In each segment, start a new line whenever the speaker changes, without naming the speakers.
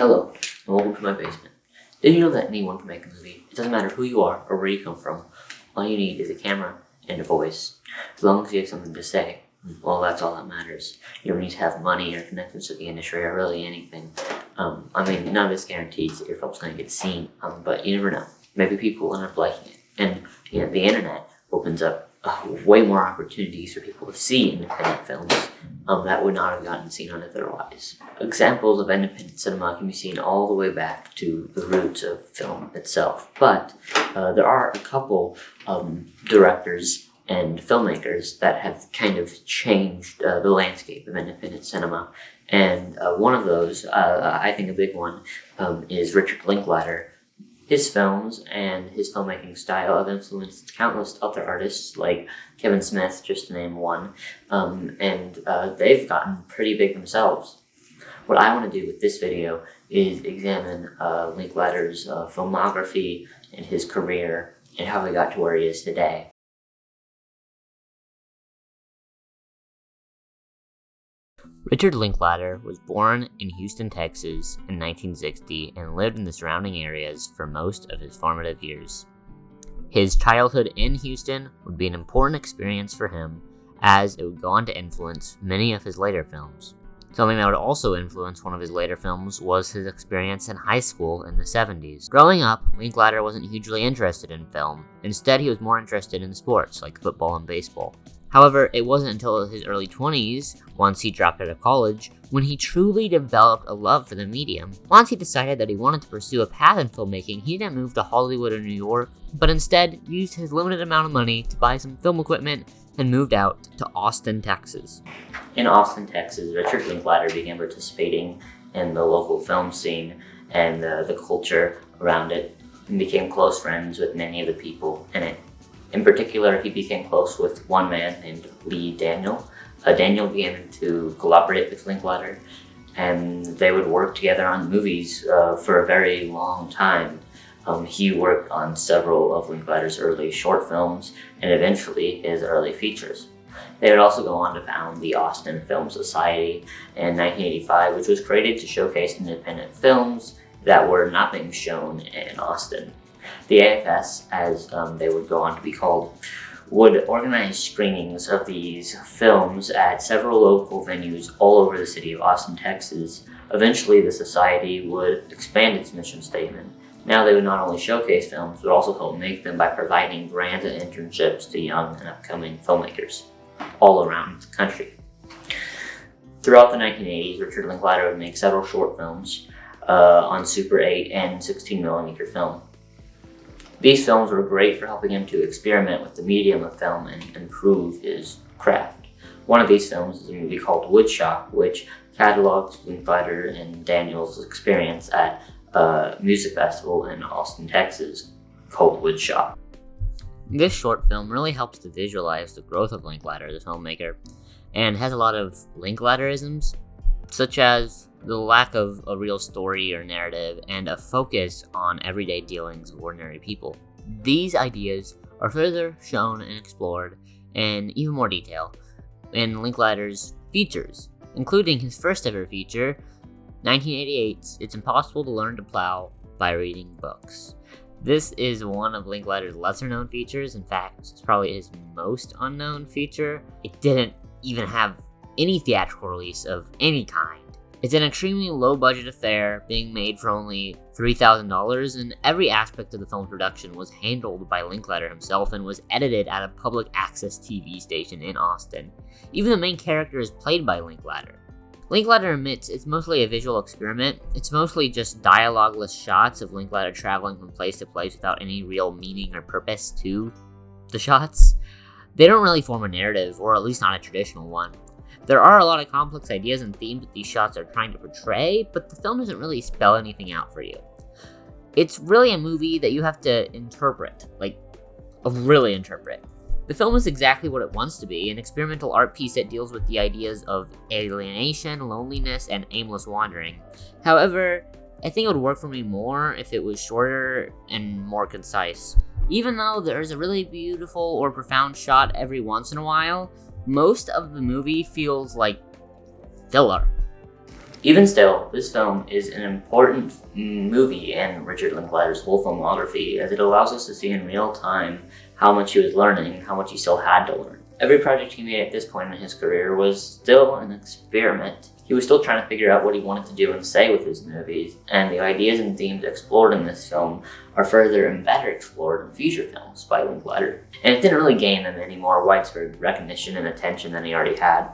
Hello, and welcome to my basement. Did you know that anyone can make a movie? It doesn't matter who you are or where you come from. All you need is a camera and a voice. As long as you have something to say, well, that's all that matters. You don't need to have money or connections to the industry or really anything. None of this guarantees that your film's going to get seen, but you never know. Maybe people end up liking it. And, the internet opens up way more opportunities for people to see independent films that would not have gotten seen on otherwise. Examples of independent cinema can be seen all the way back to the roots of film itself. But there are a couple directors and filmmakers that have kind of changed the landscape of independent cinema. And one of those, I think a big one, is Richard Linklater. His films and his filmmaking style have influenced countless other artists like Kevin Smith, just to name one, and they've gotten pretty big themselves. What I want to do with this video is examine Linklater's filmography and his career and how he got to where he is today. Richard Linklater was born in Houston, Texas in 1960 and lived in the surrounding areas for most of his formative years. His childhood in Houston would be an important experience for him, as it would go on to influence many of his later films. Something that would also influence one of his later films was his experience in high school in the 70s. Growing up, Linklater wasn't hugely interested in film. Instead, he was more interested in sports like football and baseball. However, it wasn't until his early 20s, once he dropped out of college, when he truly developed a love for the medium. Once he decided that he wanted to pursue a path in filmmaking, he didn't move to Hollywood or New York, but instead used his limited amount of money to buy some film equipment and moved out to Austin, Texas. In Austin, Texas, Richard Linklater began participating in the local film scene and the culture around it, and became close friends with many of the people in it. In particular, he became close with one man named Lee Daniel. Daniel began to collaborate with Linklater, and they would work together on movies for a very long time. He worked on several of Linklater's early short films and eventually his early features. They would also go on to found the Austin Film Society in 1985, which was created to showcase independent films that were not being shown in Austin. The AFS, as they would go on to be called, would organize screenings of these films at several local venues all over the city of Austin, Texas. Eventually, the society would expand its mission statement. Now they would not only showcase films, but also help make them by providing grants and internships to young and upcoming filmmakers all around the country. Throughout the 1980s, Richard Linklater would make several short films on Super 8 and 16mm film. These films were great for helping him to experiment with the medium of film and improve his craft. One of these films is a movie called Woodshop, which catalogs Linklater and Daniel's experience at a music festival in Austin, Texas, called Woodshop. This short film really helps to visualize the growth of Linklater, the filmmaker, and has a lot of Linklaterisms, such as the lack of a real story or narrative and a focus on everyday dealings of ordinary people. These ideas are further shown and explored in even more detail in Linklater's features, including his first ever feature, 1988's It's Impossible to Learn to Plow by Reading Books. This is one of Linklater's lesser known features. In fact, it's probably his most unknown feature. It didn't even have any theatrical release of any kind. It's an extremely low-budget affair, being made for only $3,000, and every aspect of the film's production was handled by Linklater himself and was edited at a public access TV station in Austin. Even the main character is played by Linklater. Linklater admits it's mostly a visual experiment. It's mostly just dialogueless shots of Linklater traveling from place to place without any real meaning or purpose to the shots. They don't really form a narrative, or at least not a traditional one. There are a lot of complex ideas and themes that these shots are trying to portray, but the film doesn't really spell anything out for you. It's really a movie that you have to interpret, really interpret. The film is exactly what it wants to be, an experimental art piece that deals with the ideas of alienation, loneliness, and aimless wandering. However, I think it would work for me more if it was shorter and more concise. Even though there's a really beautiful or profound shot every once in a while, most of the movie feels like filler. Even still, this film is an important movie in Richard Linklater's whole filmography, as it allows us to see in real time how much he was learning, how much he still had to learn. Every project he made at this point in his career was still an experiment. He was still trying to figure out what he wanted to do and say with his movies, and the ideas and themes explored in this film are further and better explored in future films by Linklater. And it didn't really gain him any more widespread recognition and attention than he already had.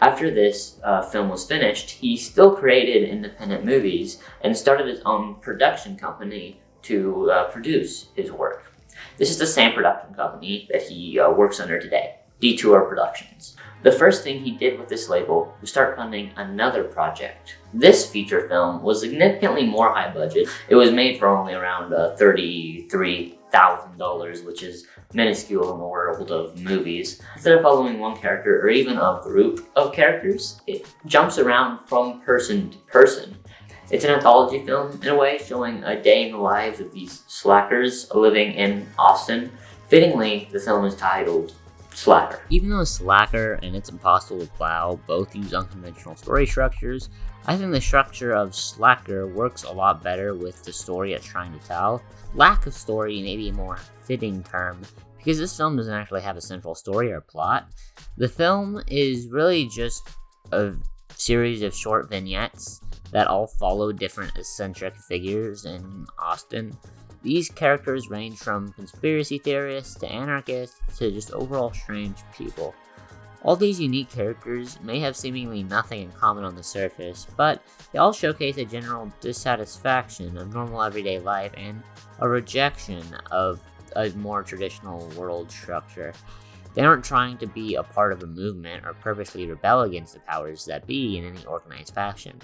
After this film was finished, he still created independent movies and started his own production company to produce his work. This is the same production company that he works under today, Detour Productions. The first thing he did with this label was start funding another project. This feature film was significantly more high budget. It was made for only around $33,000, which is minuscule in the world of movies. Instead of following one character or even a group of characters, it jumps around from person to person. It's an anthology film in a way, showing a day in the lives of these slackers living in Austin. Fittingly, the film is titled Slacker. Even though Slacker and It's Impossible to Plow both use unconventional story structures, I think the structure of Slacker works a lot better with the story it's trying to tell. Lack of story may be a more fitting term, because this film doesn't actually have a central story or plot. The film is really just a series of short vignettes that all follow different eccentric figures in Austin. These characters range from conspiracy theorists to anarchists to just overall strange people. All these unique characters may have seemingly nothing in common on the surface, but they all showcase a general dissatisfaction of normal everyday life and a rejection of a more traditional world structure. They aren't trying to be a part of a movement or purposely rebel against the powers that be in any organized fashion.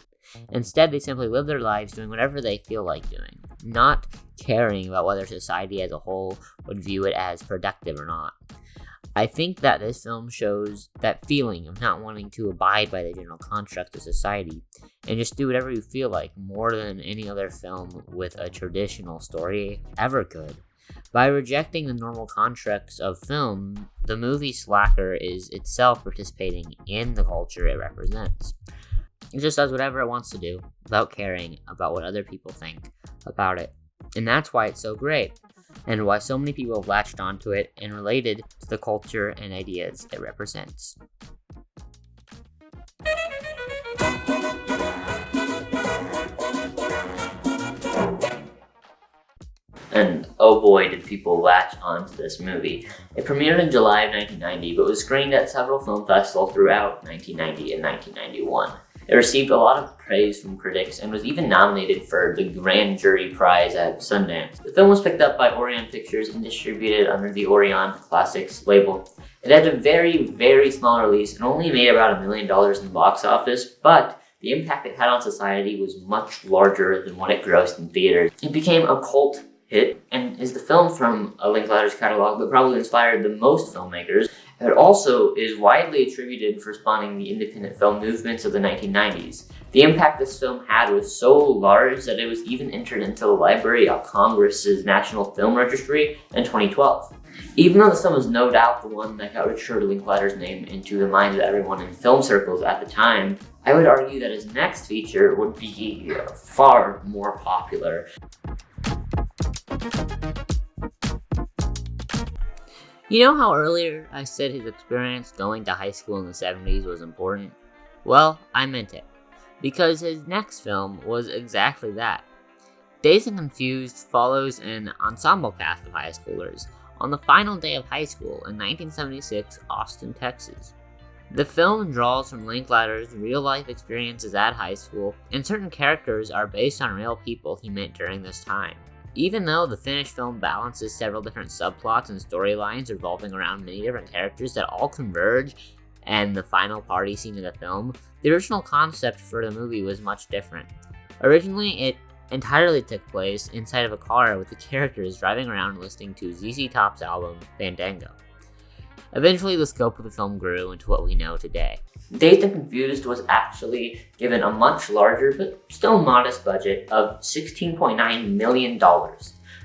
Instead, they simply live their lives doing whatever they feel like doing, not caring about whether society as a whole would view it as productive or not. I think that this film shows that feeling of not wanting to abide by the general construct of society and just do whatever you feel like more than any other film with a traditional story ever could. By rejecting the normal constructs of film, the movie Slacker is itself participating in the culture it represents. It just does whatever it wants to do, without caring about what other people think about it. And that's why it's so great, and why so many people have latched onto it and related to the culture and ideas it represents. And oh boy, did people latch onto this movie. It premiered in July of 1990, but was screened at several film festivals throughout 1990 and 1991. It received a lot of praise from critics and was even nominated for the Grand Jury Prize at Sundance. The film was picked up by Orion Pictures and distributed under the Orion Classics label. It had a very, very small release and only made about $1 million in the box office, but the impact it had on society was much larger than what it grossed in theaters. It became a cult hit and is the film from Linklater's catalog that probably inspired the most filmmakers. It also is widely attributed for spawning the independent film movements of the 1990s. The impact this film had was so large that it was even entered into the Library of Congress's National Film Registry in 2012. Even though this film is no doubt the one that got Richard Linklater's name into the minds of everyone in film circles at the time, I would argue that his next feature would be far more popular. You know how earlier I said his experience going to high school in the 70s was important? Well, I meant it, because his next film was exactly that. Dazed and Confused follows an ensemble cast of high schoolers on the final day of high school in 1976 Austin, Texas. The film draws from Linklater's real-life experiences at high school, and certain characters are based on real people he met during this time. Even though the finished film balances several different subplots and storylines revolving around many different characters that all converge and the final party scene of the film, the original concept for the movie was much different. Originally, it entirely took place inside of a car with the characters driving around listening to ZZ Top's album, Fandango. Eventually, the scope of the film grew into what we know today. Dazed and Confused was actually given a much larger but still modest budget of $16.9 million.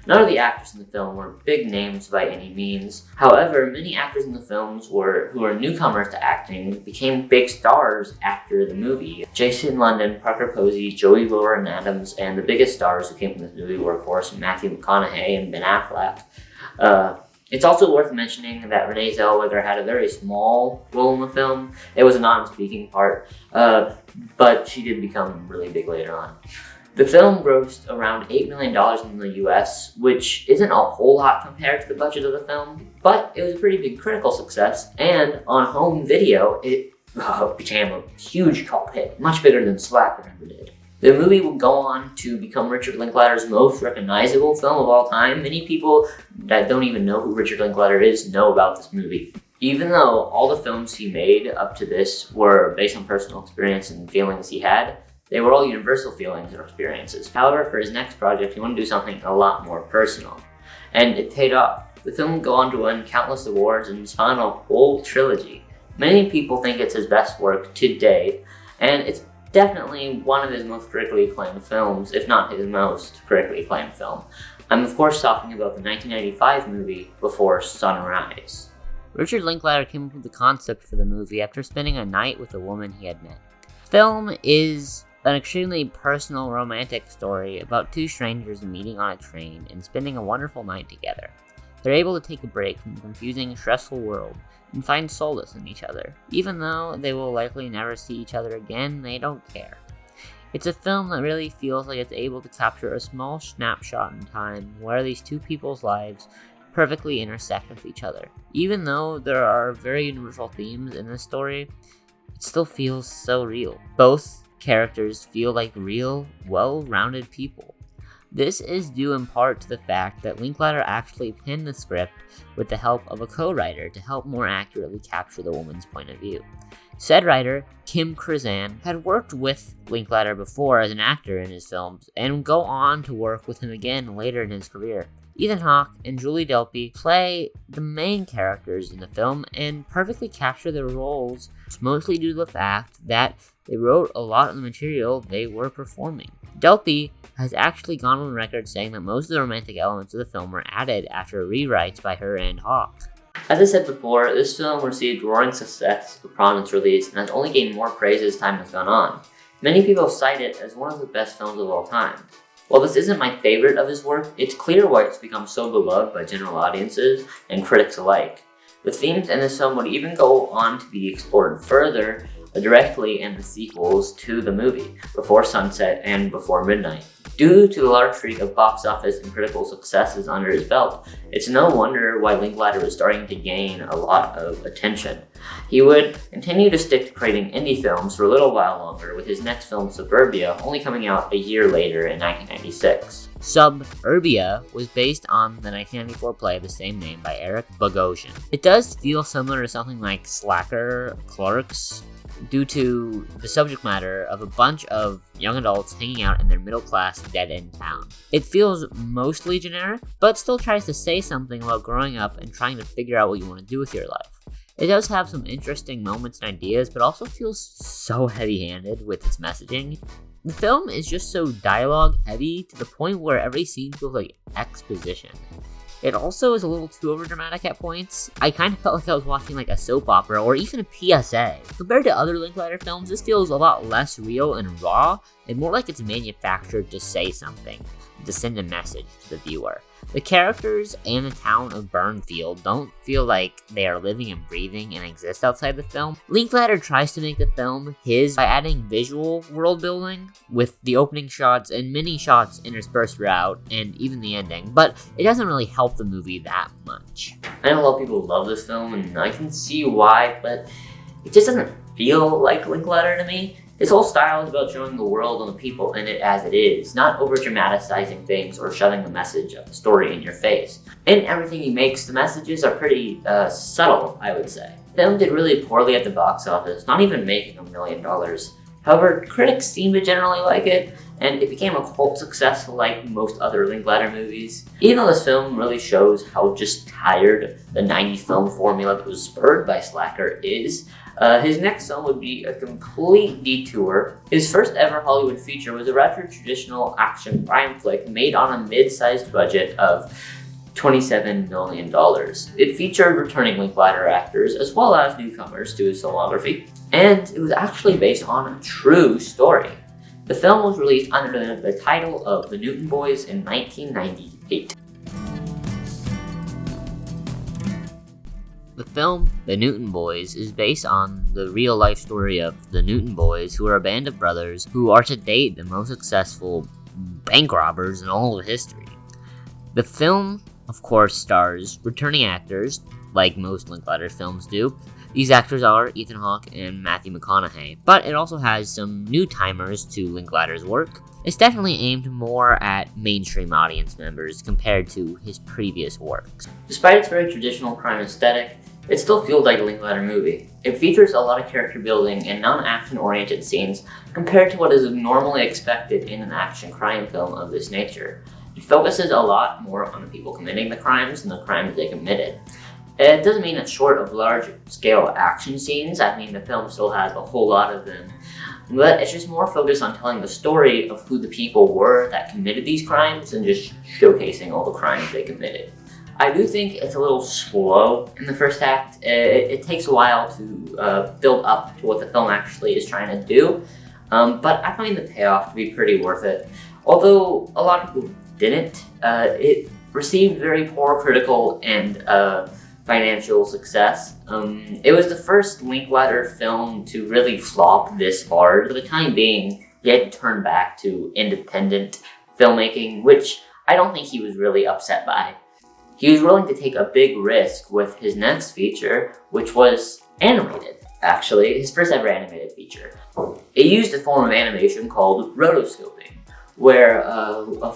None of the actors in the film were big names by any means. However, many actors in the films who were newcomers to acting became big stars after the movie. Jason London, Parker Posey, Joey Lauren Adams, and the biggest stars who came from this movie were, of course, Matthew McConaughey and Ben Affleck. It's also worth mentioning that Renee Zellweger had a very small role in the film. It was a non-speaking part, but she did become really big later on. The film grossed around $8 million in the US, which isn't a whole lot compared to the budget of the film, but it was a pretty big critical success, and on home video, it became a huge cult hit, much bigger than Slacker ever did. The movie would go on to become Richard Linklater's most recognizable film of all time. Many people that don't even know who Richard Linklater is know about this movie. Even though all the films he made up to this were based on personal experience and feelings he had, they were all universal feelings or experiences. However, for his next project, he wanted to do something a lot more personal. And it paid off. The film would go on to win countless awards and spawn a whole trilogy. Many people think it's his best work to date, and it's definitely one of his most critically acclaimed films, if not his most critically acclaimed film. I'm of course talking about the 1995 movie Before Sunrise.
Richard Linklater came up with the concept for the movie after spending a night with a woman he had met. The film is an extremely personal romantic story about two strangers meeting on a train and spending a wonderful night together. They're able to take a break from the confusing, stressful world and find solace in each other. Even though they will likely never see each other again, they don't care. It's a film that really feels like it's able to capture a small snapshot in time where these two people's lives perfectly intersect with each other. Even though there are very universal themes in this story, it still feels so real. Both characters feel like real, well-rounded people. This is due in part to the fact that Linklater actually penned the script with the help of a co-writer to help more accurately capture the woman's point of view. Said writer, Kim Krizan, had worked with Linklater before as an actor in his films, and would go on to work with him again later in his career. Ethan Hawke and Julie Delpy play the main characters in the film and perfectly capture their roles, mostly due to the fact that they wrote a lot of the material they were performing. Delpy has actually gone on record saying that most of the romantic elements of the film were added after rewrites by her and Hawke.
As I said before, this film received roaring success upon its release and has only gained more praise as time has gone on. Many people cite it as one of the best films of all time. While this isn't my favorite of his work, it's clear why it's become so beloved by general audiences and critics alike. The themes in this film would even go on to be explored further directly in the sequels to the movie, Before Sunset and Before Midnight. Due to the large streak of box office and critical successes under his belt, it's no wonder why Linklater was starting to gain a lot of attention. He would continue to stick to creating indie films for a little while longer, with his next film, Suburbia, only coming out a year later in 1996.
Suburbia was based on the 1994 play of the same name by Eric Bogosian. It does feel similar to something like Slacker, Clerks, due to the subject matter of a bunch of young adults hanging out in their middle-class dead-end town. It feels mostly generic, but still tries to say something about growing up and trying to figure out what you want to do with your life. It does have some interesting moments and ideas, but also feels so heavy-handed with its messaging. The film is just so dialogue-heavy to the point where every scene feels like exposition. It also is a little too overdramatic at points. I kind of felt like I was watching like a soap opera or even a PSA. Compared to other Linklater films, this feels a lot less real and raw, and more like it's manufactured to say something, to send a message to the viewer. The characters and the town of Burnfield don't feel like they are living and breathing and exist outside the film. Linklater tries to make the film his by adding visual world building with the opening shots and mini shots interspersed throughout, and even the ending, but it doesn't really help the movie that much.
I know a lot of people love this film, and I can see why, but it just doesn't feel like Linklater to me. His whole style is about showing the world and the people in it as it is, not over-dramatizing things or shoving the message of the story in your face. In everything he makes, the messages are pretty subtle, I would say. The film did really poorly at the box office, not even making $1 million. However, critics seem to generally like it, and it became a cult success like most other Linklater movies. Even though this film really shows how just tired the 90s film formula that was spurred by Slacker is, His next film would be a complete detour. His first ever Hollywood feature was a rather traditional action crime flick made on a mid-sized budget of $27 million. It featured returning Linklater actors as well as newcomers to his filmography, and it was actually based on a true story. The film was released under the title of The Newton Boys in 1998.
The film, The Newton Boys, is based on the real-life story of the Newton Boys, who are a band of brothers who are to date the most successful bank robbers in all of history. The film, of course, stars returning actors, like most Linklater films do. These actors are Ethan Hawke and Matthew McConaughey, but it also has some new-timers to Linklater's work. It's definitely aimed more at mainstream audience members compared to his previous works.
Despite its very traditional crime aesthetic, it still feels like a Linklater movie. It features a lot of character building and non-action oriented scenes compared to what is normally expected in an action crime film of this nature. It focuses a lot more on the people committing the crimes and the crimes they committed. It doesn't mean it's short of large-scale action scenes. I mean, the film still has a whole lot of them. But it's just more focused on telling the story of who the people were that committed these crimes and just showcasing all the crimes they committed. I do think it's a little slow in the first act. It takes a while to build up to what the film actually is trying to do, but I find the payoff to be pretty worth it. Although a lot of people didn't, it received very poor critical and financial success. It was the first Linklater film to really flop this hard. For the time being, he had to turn back to independent filmmaking, which I don't think he was really upset by. He was willing to take a big risk with his next feature, which was animated, actually, his first ever animated feature. It used a form of animation called rotoscoping, where a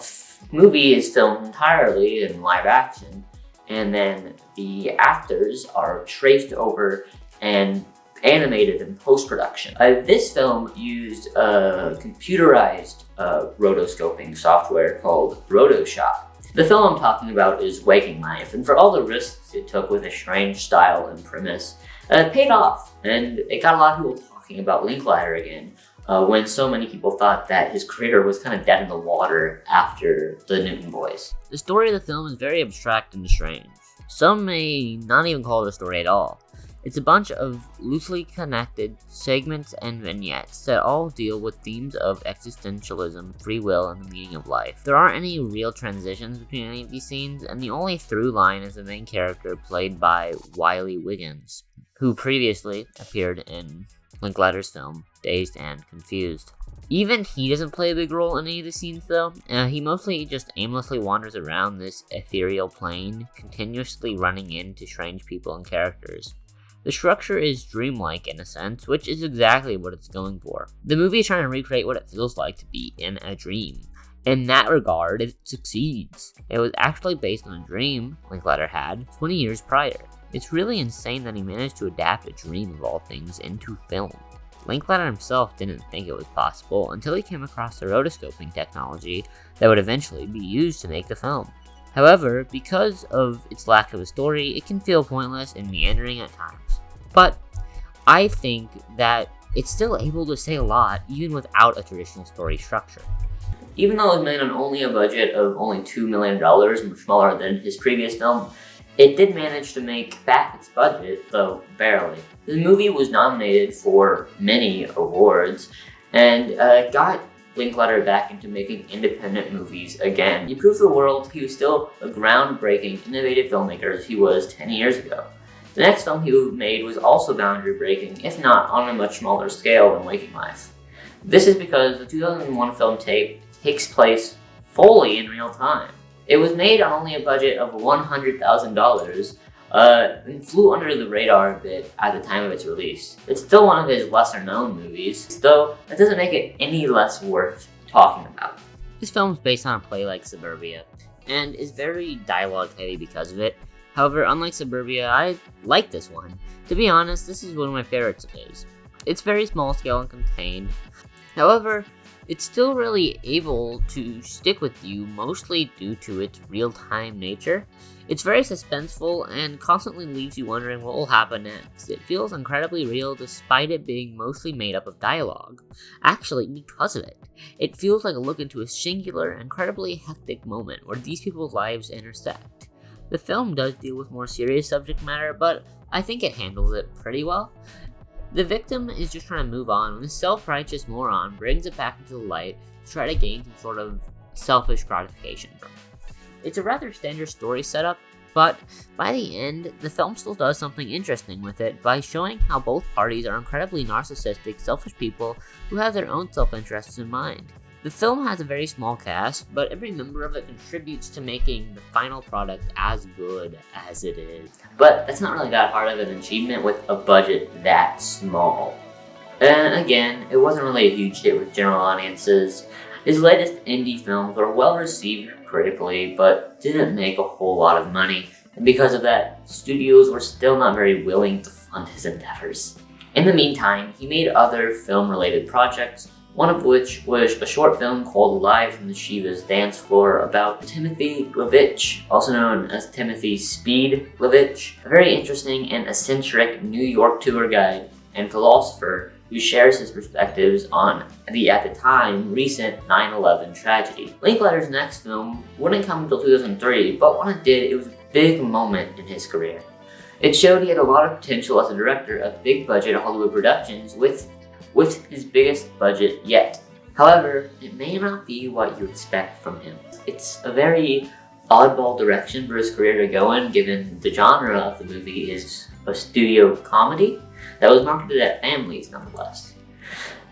movie is filmed entirely in live action, and then the actors are traced over and animated in post-production. This film used a computerized rotoscoping software called Photoshop. The film I'm talking about is Waking Life, and for all the risks it took with a strange style and premise, it paid off, and it got a lot of people talking about Linklater again, when so many people thought that his career was kind of dead in the water after The Newton Boys.
The story of the film is very abstract and strange. Some may not even call it a story at all. It's a bunch of loosely connected segments and vignettes that all deal with themes of existentialism, free will, and the meaning of life. There aren't any real transitions between any of these scenes, and the only through line is the main character played by Wiley Wiggins, who previously appeared in Linklater's film, Dazed and Confused. Even he doesn't play a big role in any of the scenes though. He mostly just aimlessly wanders around this ethereal plane, continuously running into strange people and characters. The structure is dreamlike in a sense, which is exactly what it's going for. The movie is trying to recreate what it feels like to be in a dream. In that regard, it succeeds. It was actually based on a dream Linklater had 20 years prior. It's really insane that he managed to adapt a dream of all things into film. Linklater himself didn't think it was possible until he came across the rotoscoping technology that would eventually be used to make the film. However, because of its lack of a story, it can feel pointless and meandering at times. But I think that it's still able to say a lot even without a traditional story structure.
Even though it was made on only a budget of only $2 million, much smaller than his previous film, it did manage to make back its budget, though barely. The movie was nominated for many awards, and got Linklater back into making independent movies again. He proved to the world he was still a groundbreaking, innovative filmmaker as he was 10 years ago. The next film he made was also boundary-breaking, if not on a much smaller scale than Waking Life. This is because the 2001 film takes place fully in real time. It was made on only a budget of $100,000, and flew under the radar a bit at the time of its release. It's still one of his lesser-known movies, though that doesn't make it any less worth talking about.
This film is based on a play like Suburbia, and is very dialogue-heavy because of it. However, unlike Suburbia, I like this one. To be honest, this is one of my favorites of his. It's very small-scale and contained. However, it's still really able to stick with you, mostly due to its real-time nature. It's very suspenseful and constantly leaves you wondering what will happen next. It feels incredibly real despite it being mostly made up of dialogue. Actually, because of it. It feels like a look into a singular, incredibly hectic moment where these people's lives intersect. The film does deal with more serious subject matter, but I think it handles it pretty well. The victim is just trying to move on when the self-righteous moron brings it back into the light to try to gain some sort of selfish gratification from it. It's a rather standard story setup, but by the end, the film still does something interesting with it by showing how both parties are incredibly narcissistic, selfish people who have their own self-interests in mind. The film has a very small cast, but every member of it contributes to making the final product as good as it is. But that's not really that hard of an achievement with a budget that small. And again, it wasn't really a huge hit with general audiences. His latest indie films were well received critically, but didn't make a whole lot of money, and because of that, studios were still not very willing to fund his endeavors. In the meantime, he made other film-related projects, one of which was a short film called Live from the Shiva's Dance Floor about Timothy Levitch, also known as Timothy Speed Levitch, a very interesting and eccentric New York tour guide and philosopher who shares his perspectives on the, at the time, recent 9/11 tragedy. Linklater's next film wouldn't come until 2003, but when it did, it was a big moment in his career. It showed he had a lot of potential as a director of big-budget Hollywood productions with his biggest budget yet. However, it may not be what you expect from him. It's a very oddball direction for his career to go in, given the genre of the movie is a studio comedy that was marketed at families nonetheless.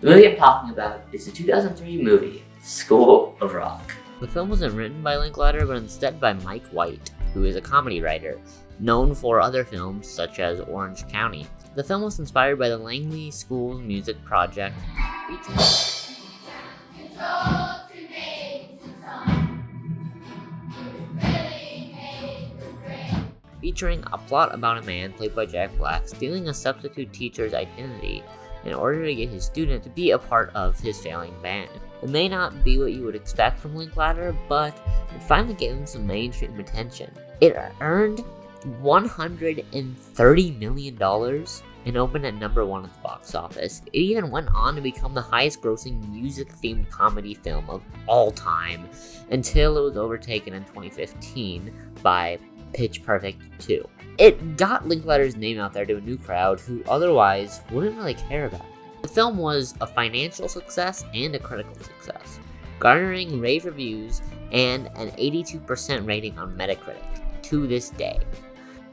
The movie I'm talking about is the 2003 movie, School of Rock. The film wasn't written by Linklater, but instead by Mike White, who is a comedy writer, known for other films such as Orange County. The film was inspired by the Langley School music project, featuring a plot about a man played by Jack Black stealing a substitute teacher's identity in order to get his student to be a part of his failing band. It may not be what you would expect from Linklater, but it finally gave him some mainstream attention. It earned $130 million and opened at number 1 at the box office. It even went on to become the highest grossing music-themed comedy film of all time, until it was overtaken in 2015 by Pitch Perfect 2. It got Linklater's name out there to a new crowd who otherwise wouldn't really care about it. The film was a financial success and a critical success, garnering rave reviews and an 82% rating on Metacritic to this day.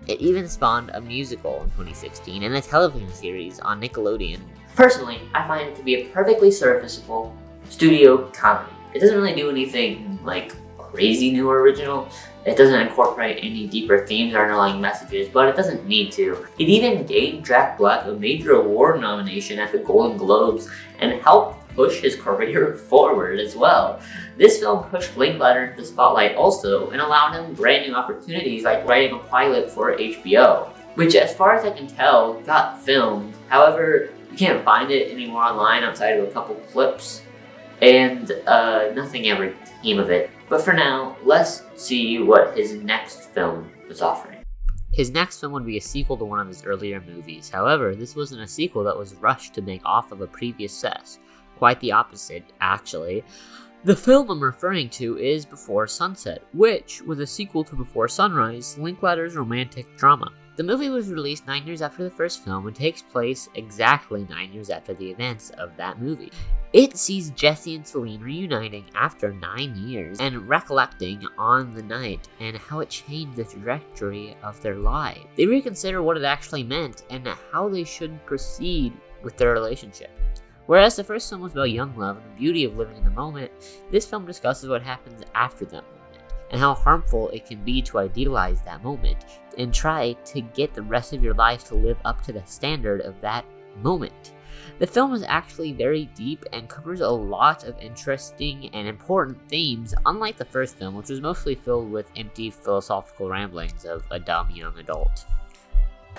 It even spawned a musical in 2016 and a television series on Nickelodeon. Personally, I find it to be a perfectly serviceable studio comedy. It doesn't really do anything like crazy new or original. It doesn't incorporate any deeper themes or underlying messages, but it doesn't need to. It even gave Jack Black a major award nomination at the Golden Globes and helped push his career forward as well. This film pushed Linklater into the spotlight also and allowed him brand new opportunities like writing a pilot for HBO, which as far as I can tell got filmed. However, you can't find it anymore online outside of a couple clips, and nothing ever came of it. But for now, let's see what his next film is offering. His next film would be a sequel to one of his earlier movies. However, this wasn't a sequel that was rushed to make off of a previous success. Quite the opposite, actually. The film I'm referring to is Before Sunset, which was a sequel to Before Sunrise, Linklater's romantic drama. The movie was released 9 years after the first film and takes place exactly 9 years after the events of that movie. It sees Jesse and Celine reuniting after 9 years and recollecting on the night and how it changed the trajectory of their lives. They reconsider what it actually meant and how they should proceed with their relationship. Whereas the first film was about young love and the beauty of living in the moment, this film discusses what happens after that moment and how harmful it can be to idealize that moment and try to get the rest of your life to live up to the standard of that moment. The film is actually very deep and covers a lot of interesting and important themes, unlike the first film, which was mostly filled with empty philosophical ramblings of a dumb young adult.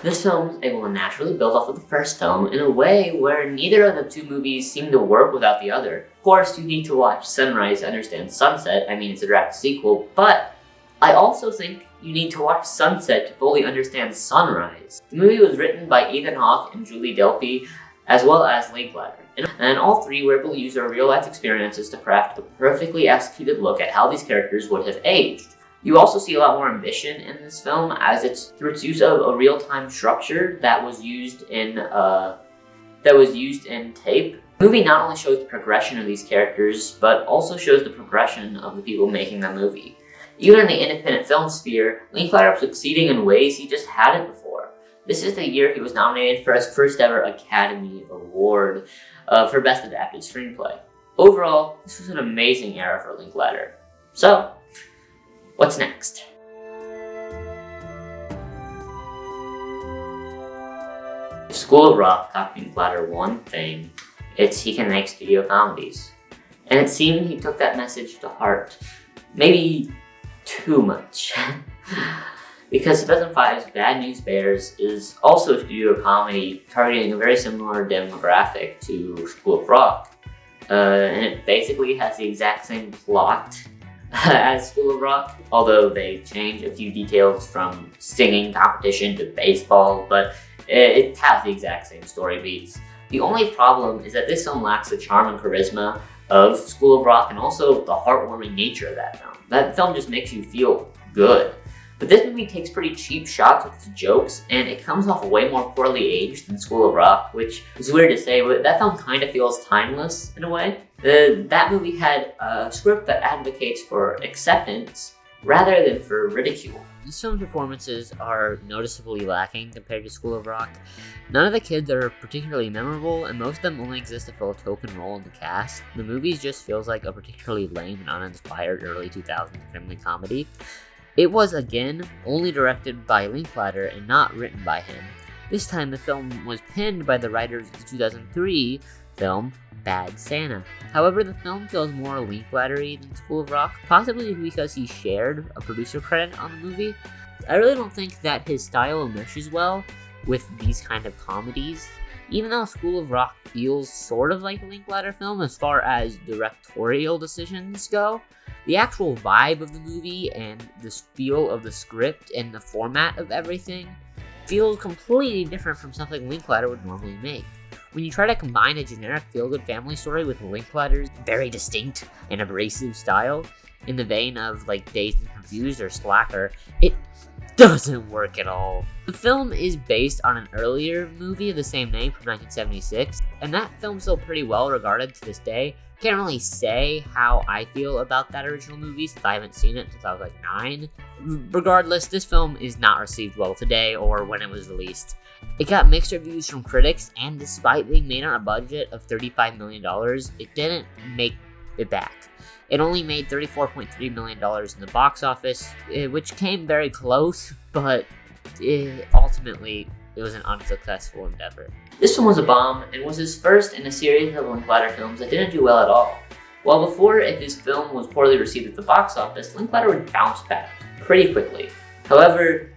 This film is able to naturally build off of the first film in a way where neither of the two movies seem to work without the other. Of course, you need to watch Sunrise to understand Sunset. I mean, it's a direct sequel, but I also think you need to watch Sunset to fully understand Sunrise. The movie was written by Ethan Hawke and Julie Delpy, as well as Linklater. And all three were able to use their real-life experiences to craft a perfectly executed look at how these characters would have aged. You also see a lot more ambition in this film, as it's through its use of a real-time structure that was used in tape. The movie not only shows the progression of these characters, but also shows the progression of the people making the movie. Even in the independent film sphere, Linklater was succeeding in ways he just hadn't before. This is the year he was nominated for his first ever Academy Award for Best Adapted Screenplay. Overall, this was an amazing era for Linklater. So, what's next? If School of Rock taught Linklater one thing, it's he can make studio comedies. And it seemed he took that message to heart. Maybe too much. Because 2005's Bad News Bears is also a studio comedy targeting a very similar demographic to School of Rock. And it basically has the exact same plot as School of Rock, although they change a few details from singing competition to baseball, but it has the exact same story beats. The only problem is that this film lacks the charm and charisma of School of Rock and also the heartwarming nature of that film. That film just makes you feel good. But this movie takes pretty cheap shots with its jokes, and it comes off way more poorly aged than School of Rock, which is weird to say, but that film kind of feels timeless in a way. That movie had a script that advocates for acceptance rather than for ridicule.
This film's performances are noticeably lacking compared to School of Rock. None of the kids are particularly memorable, and most of them only exist to fill a token role in the cast. The movie just feels like a particularly lame and uninspired early 2000s family comedy. It was, again, only directed by Linklater and not written by him. This time the film was penned by the writers of the 2003 film Bad Santa. However, the film feels more Linklater-y than School of Rock, possibly because he shared a producer credit on the movie. I really don't think that his style meshes well with these kind of comedies. Even though School of Rock feels sort of like a Linklater film as far as directorial decisions go, the actual vibe of the movie and the feel of the script and the format of everything feels completely different from something Linklater would normally make. When you try to combine a generic feel-good family story with Linklater's very distinct and abrasive style, in the vein of like Dazed and Confused or Slacker, it doesn't work at all. The film is based on an earlier movie of the same name from 1976, and that film's still pretty well regarded to this day. Can't really say how I feel about that original movie since I haven't seen it since I was like 9. Regardless, this film is not received well today or when it was released. It got mixed reviews from critics, and despite being made on a budget of $35 million, it didn't make it back. It only made $34.3 million in the box office, which came very close, but ultimately it was an unsuccessful endeavor.
This film was a bomb and was his first in a series of Linklater films that didn't do well at all. While before, if his film was poorly received at the box office, Linklater would bounce back pretty quickly. However,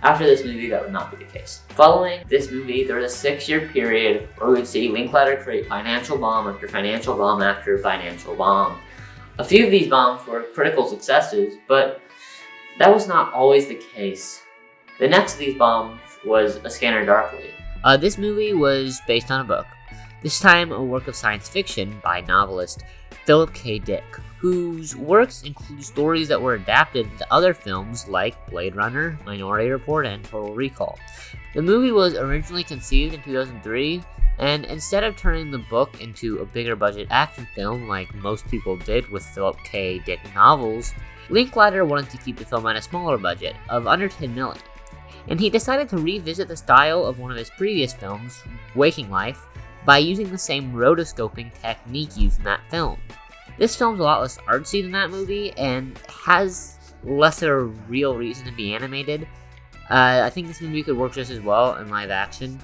after this movie, that would not be the case. Following this movie, there was a 6-year period where we would see Linklater create financial bomb after financial bomb after financial bomb. A few of these bombs were critical successes, but that was not always the case. The next of these bombs was A Scanner Darkly.
This movie was based on a book, this time a work of science fiction by novelist Philip K. Dick, whose works include stories that were adapted into other films like Blade Runner, Minority Report, and Total Recall. The movie was originally conceived in 2003, and instead of turning the book into a bigger budget action film like most people did with Philip K. Dick novels, Linklater wanted to keep the film at a smaller budget of under $10 million. And he decided to revisit the style of one of his previous films, Waking Life, by using the same rotoscoping technique used in that film. This film's a lot less artsy than that movie, and has less of a real reason to be animated. I think this movie could work just as well in live action.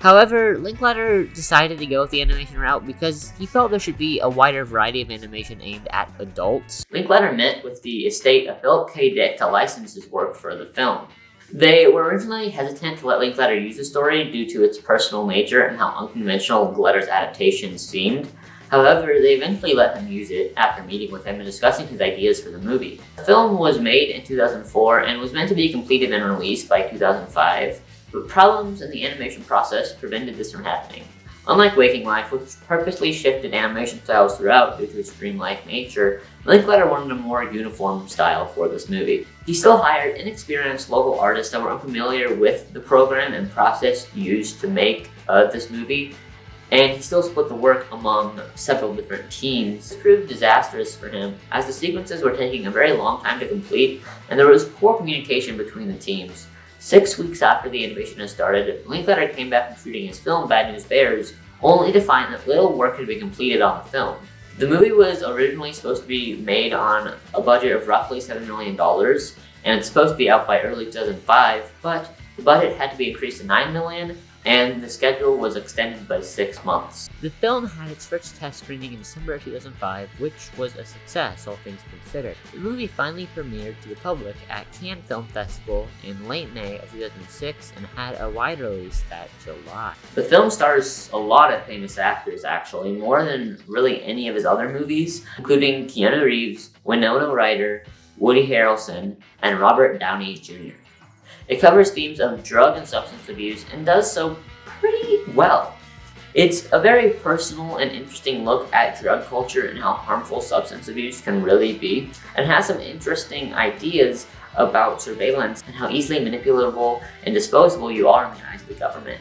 However, Linklater decided to go with the animation route because he felt there should be a wider variety of animation aimed at adults.
Linklater met with the estate of Philip K. Dick to license his work for the film. They were originally hesitant to let Linklater use the story due to its personal nature and how unconventional Linklater's adaptations seemed. However, they eventually let him use it after meeting with him and discussing his ideas for the movie. The film was made in 2004 and was meant to be completed and released by 2005, but problems in the animation process prevented this from happening. Unlike Waking Life, which purposely shifted animation styles throughout due to its dreamlike nature, Linklater wanted a more uniform style for this movie. He still hired inexperienced local artists that were unfamiliar with the program and process used to make this movie, and he still split the work among several different teams. This proved disastrous for him, as the sequences were taking a very long time to complete, and there was poor communication between the teams. 6 weeks after the animation had started, Linklater came back from shooting his film Bad News Bears, only to find that little work had been completed on the film. The movie was originally supposed to be made on a budget of roughly $7 million, and it's supposed to be out by early 2005, but the budget had to be increased to $9 million, and the schedule was extended by 6 months.
The film had its first test screening in December of 2005, which was a success, all things considered. The movie finally premiered to the public at Cannes Film Festival in late May of 2006 and had a wide release that July.
The film stars a lot of famous actors, actually, more than really any of his other movies, including Keanu Reeves, Winona Ryder, Woody Harrelson, and Robert Downey Jr. It covers themes of drug and substance abuse and does so pretty well. It's a very personal and interesting look at drug culture and how harmful substance abuse can really be, and has some interesting ideas about surveillance and how easily manipulatable and disposable you are in the eyes of the government.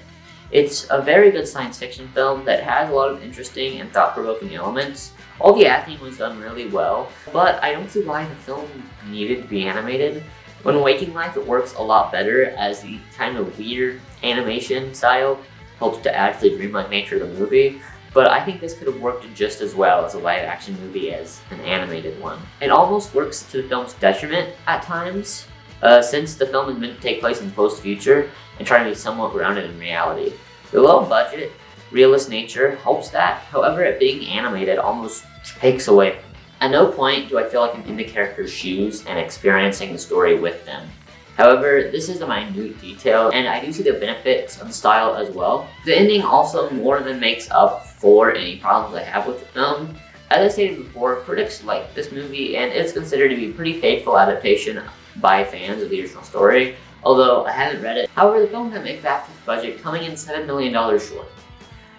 It's a very good science fiction film that has a lot of interesting and thought-provoking elements. All the acting was done really well, but I don't see why the film needed to be animated. When Waking Life, it works a lot better, as the kind of weird animation style helps to add to the dreamlike nature of the movie, but I think this could have worked just as well as a live-action movie as an animated one. It almost works to the film's detriment at times, since the film is meant to take place in the post-future and try to be somewhat grounded in reality. The low-budget, realist nature helps that, however, it being animated almost takes away from it. At no point do I feel like I'm in the character's shoes and experiencing the story with them. However, this is a minute detail, and I do see the benefits of the style as well. The ending also more than makes up for any problems I have with the film. As I stated before, critics like this movie, and it's considered to be a pretty faithful adaptation by fans of the original story, although I haven't read it. However, the film didn't make back to its budget, coming in $7 million short.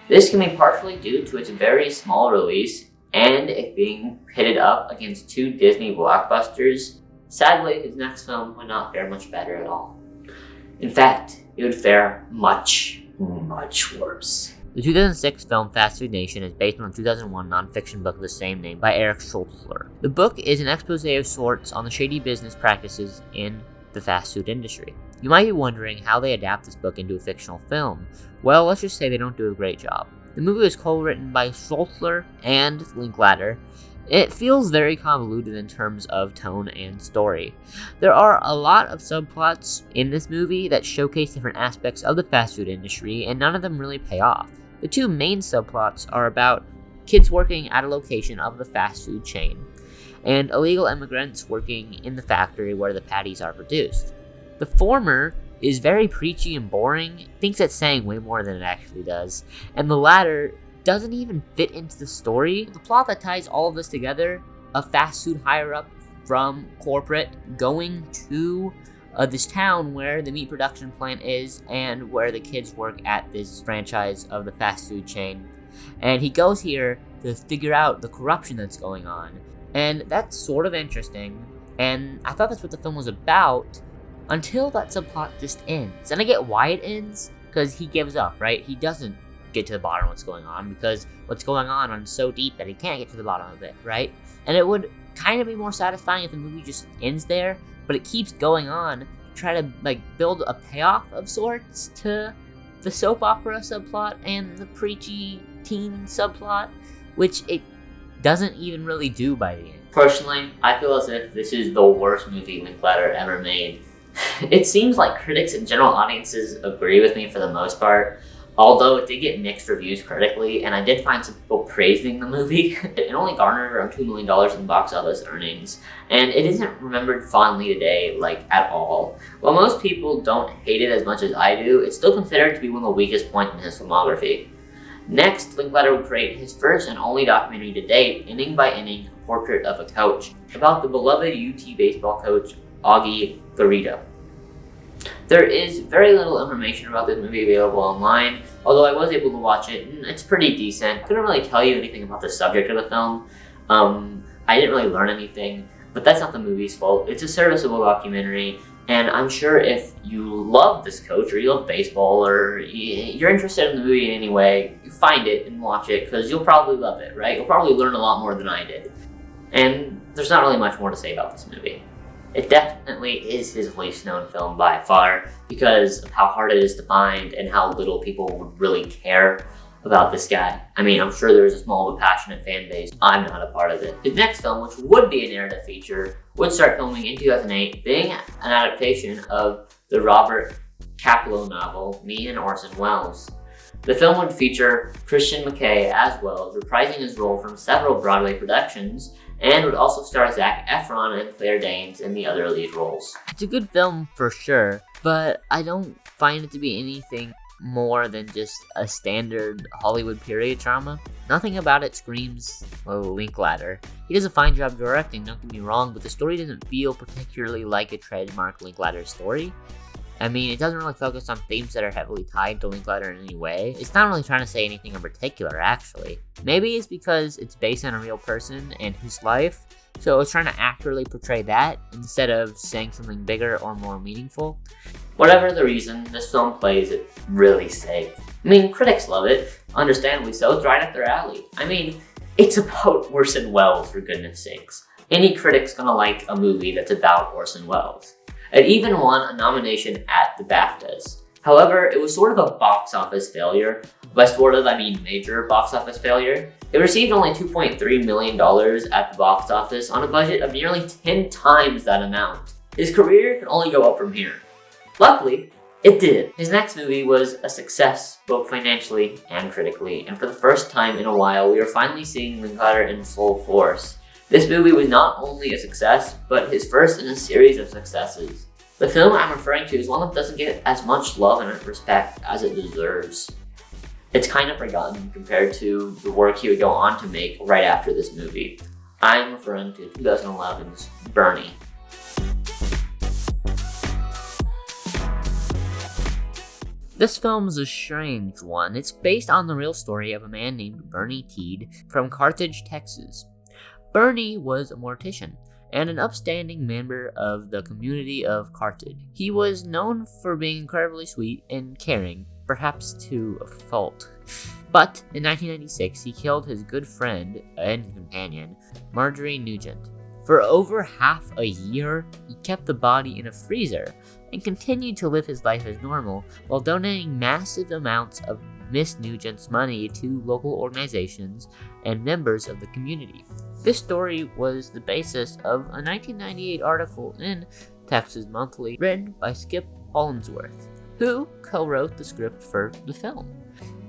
This can be partially due to its very small release and it being pitted up against 2 Disney blockbusters. Sadly, his next film would not fare much better at all. In fact, it would fare much, much worse.
The 2006 film Fast Food Nation is based on a 2001 nonfiction book of the same name by Eric Schultzler. The book is an expose of sorts on the shady business practices in the fast food industry. You might be wondering how they adapt this book into a fictional film. Well, let's just say they don't do a great job. The movie was co-written by Schultzler and Linklater. It feels very convoluted in terms of tone and story. There are a lot of subplots in this movie that showcase different aspects of the fast food industry, and none of them really pay off. The 2 main subplots are about kids working at a location of the fast food chain, and illegal immigrants working in the factory where the patties are produced. The former is very preachy and boring, thinks it's saying way more than it actually does, and the latter doesn't even fit into the story. The plot that ties all of this together, a fast food higher-up from corporate going to this town where the meat production plant is and where the kids work at this franchise of the fast food chain. And he goes here to figure out the corruption that's going on. And that's sort of interesting, and I thought that's what the film was about, until that subplot just ends. And I get why it ends, because he gives up, right? He doesn't get to the bottom of what's going on, because what's going on is so deep that he can't get to the bottom of it, right? And it would kind of be more satisfying if the movie just ends there, but it keeps going on to try to build a payoff of sorts to the soap opera subplot and the preachy teen subplot, which it doesn't even really do by the end.
Personally, I feel as if this is the worst movie Linklater ever made. It seems like critics and general audiences agree with me for the most part. Although it did get mixed reviews critically, and I did find some people praising the movie, it only garnered around $2 million in box office earnings, and it isn't remembered fondly today, like, at all. While most people don't hate it as much as I do, it's still considered to be one of the weakest points in his filmography. Next, Linklater would create his first and only documentary to date, Inning by Inning, Portrait of a Coach, about the beloved UT baseball coach, Augie Garrido. There is very little information about this movie available online, although I was able to watch it, and it's pretty decent. Couldn't really tell you anything about the subject of the film. I didn't really learn anything, but that's not the movie's fault. It's a serviceable documentary, and I'm sure if you love this coach, or you love baseball, or you're interested in the movie in any way, you find it and watch it, because you'll probably love it, right? You'll probably learn a lot more than I did. And there's not really much more to say about this movie. It definitely is his least known film by far, because of how hard it is to find and how little people would really care about this guy. I mean, I'm sure there's a small but passionate fan base. I'm not a part of it. His next film, which would be a narrative feature, would start filming in 2008, being an adaptation of the Robert Kapleau novel, Me and Orson Welles. The film would feature Christian McKay as well, reprising his role from several Broadway productions, and would also star Zac Efron and Claire Danes in the other lead roles.
It's a good film for sure, but I don't find it to be anything more than just a standard Hollywood period drama. Nothing about it screams, Linklater. He does a fine job directing, don't get me wrong, but the story doesn't feel particularly like a trademark Linklater story. I mean, it doesn't really focus on themes that are heavily tied to Linklater in any way. It's not really trying to say anything in particular, actually. Maybe it's because it's based on a real person and his life, so it's trying to accurately portray that instead of saying something bigger or more meaningful.
Whatever the reason, this film plays it really safe. I mean, critics love it, understandably so, it's right up their alley. I mean, it's about Orson Welles, for goodness sakes. Any critic's gonna like a movie that's about Orson Welles. It even won a nomination at the BAFTAs. However, it was sort of a box office failure. By sort of, I mean major box office failure. It received only $2.3 million at the box office on a budget of nearly 10 times that amount. His career can only go up from here. Luckily, it did. His next movie was a success, both financially and critically, and for the first time in a while, we are finally seeing Linklater in full force. This movie was not only a success, but his first in a series of successes. The film I'm referring to is one that doesn't get as much love and respect as it deserves. It's kind of forgotten compared to the work he would go on to make right after this movie. I'm referring to 2011's Bernie.
This film is a strange one. It's based on the real story of a man named Bernie Teed from Carthage, Texas. Bernie was a mortician and an upstanding member of the community of Carthage. He was known for being incredibly sweet and caring, perhaps to a fault. But in 1996, he killed his good friend and companion, Marjorie Nugent. For over half a year, he kept the body in a freezer and continued to live his life as normal while donating massive amounts of Miss Nugent's money to local organizations and members of the community. This story was the basis of a 1998 article in Texas Monthly written by Skip Hollandsworth, who co-wrote the script for the film.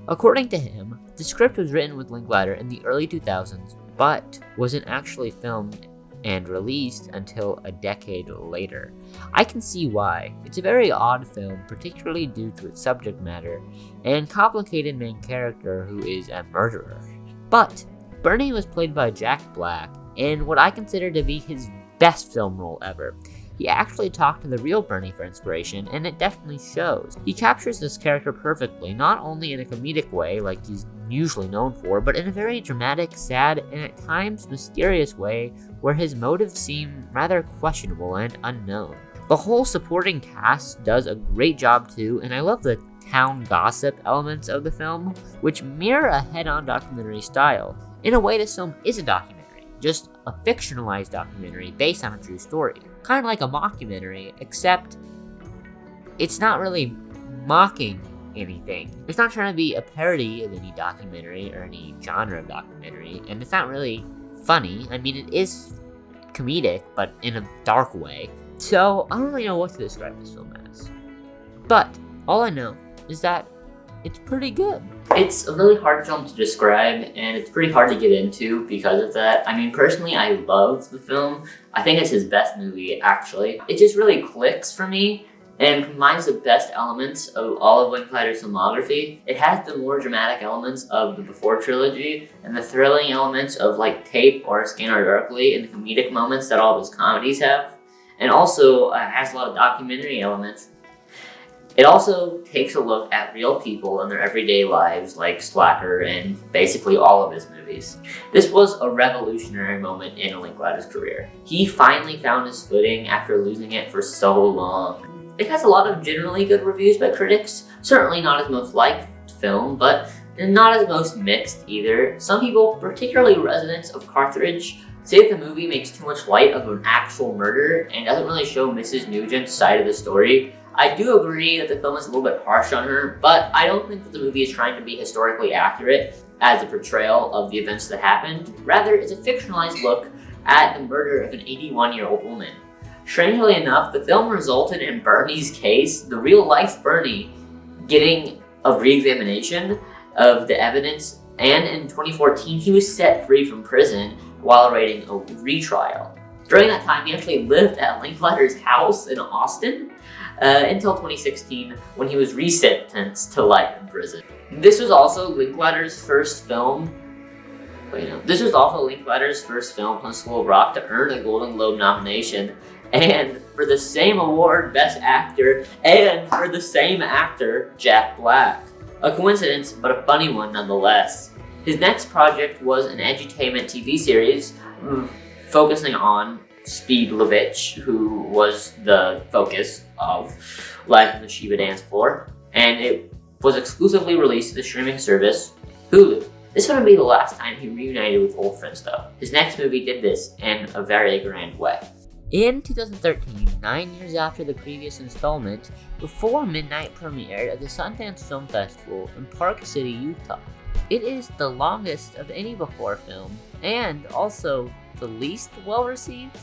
According to him, the script was written with Linklater in the early 2000s, but wasn't actually filmed and released until a decade later. I can see why. It's a very odd film, particularly due to its subject matter and complicated main character who is a murderer. But Bernie was played by Jack Black in what I consider to be his best film role ever. He actually talked to the real Bernie for inspiration, and it definitely shows. He captures this character perfectly, not only in a comedic way like he's usually known for, but in a very dramatic, sad, and at times mysterious way where his motives seem rather questionable and unknown. The whole supporting cast does a great job too, and I love the town gossip elements of the film, which mirror a head-on documentary style. In a way, this film is a documentary, just a fictionalized documentary based on a true story. Kind of like a mockumentary, except it's not really mocking anything. It's not trying to be a parody of any documentary or any genre of documentary, and it's not really funny. I mean, it is comedic, but in a dark way. So, I don't really know what to describe this film as. But, all I know is that it's pretty good.
It's a really hard film to describe, and it's pretty hard to get into because of that. I mean, personally, I love the film. I think it's his best movie, actually. It just really clicks for me and combines the best elements of all of Linklater's filmography. It has the more dramatic elements of the Before trilogy and the thrilling elements of like Tape or Scanner Darkly and the comedic moments that all of his comedies have. And also has a lot of documentary elements. It also takes a look at real people and their everyday lives, like Slacker and basically all of his movies. This was a revolutionary moment in Linklater's career. He finally found his footing after losing it for so long. It has a lot of generally good reviews by critics, certainly not his most liked film, but not his most mixed either. Some people, particularly residents of Carthage, say that the movie makes too much light of an actual murder and doesn't really show Mrs. Nugent's side of the story. I do agree that the film is a little bit harsh on her, but I don't think that the movie is trying to be historically accurate as a portrayal of the events that happened. Rather, it's a fictionalized look at the murder of an 81-year-old woman. Strangely enough, the film resulted in Bernie's case, the real-life Bernie, getting a re-examination of the evidence, and in 2014, he was set free from prison while awaiting a retrial. During that time, he actually lived at Linklater's house in Austin, until 2016 when he was resentenced to life in prison. This was also Linklater's first film from the School of Rock to earn a Golden Globe nomination, and for the same award, Best Actor, and for the same actor, Jack Black. A coincidence, but a funny one nonetheless. His next project was an edutainment TV series focusing on Speed Levitch, who was the focus of Life on the Shiva Dance Floor, and it was exclusively released to the streaming service Hulu. This wouldn't be the last time he reunited with old friends though. His next movie did this in a very grand way.
In 2013, 9 years after the previous installment, Before Midnight premiered at the Sundance Film Festival in Park City, Utah. It is the longest of any Before film, and also the least well-received.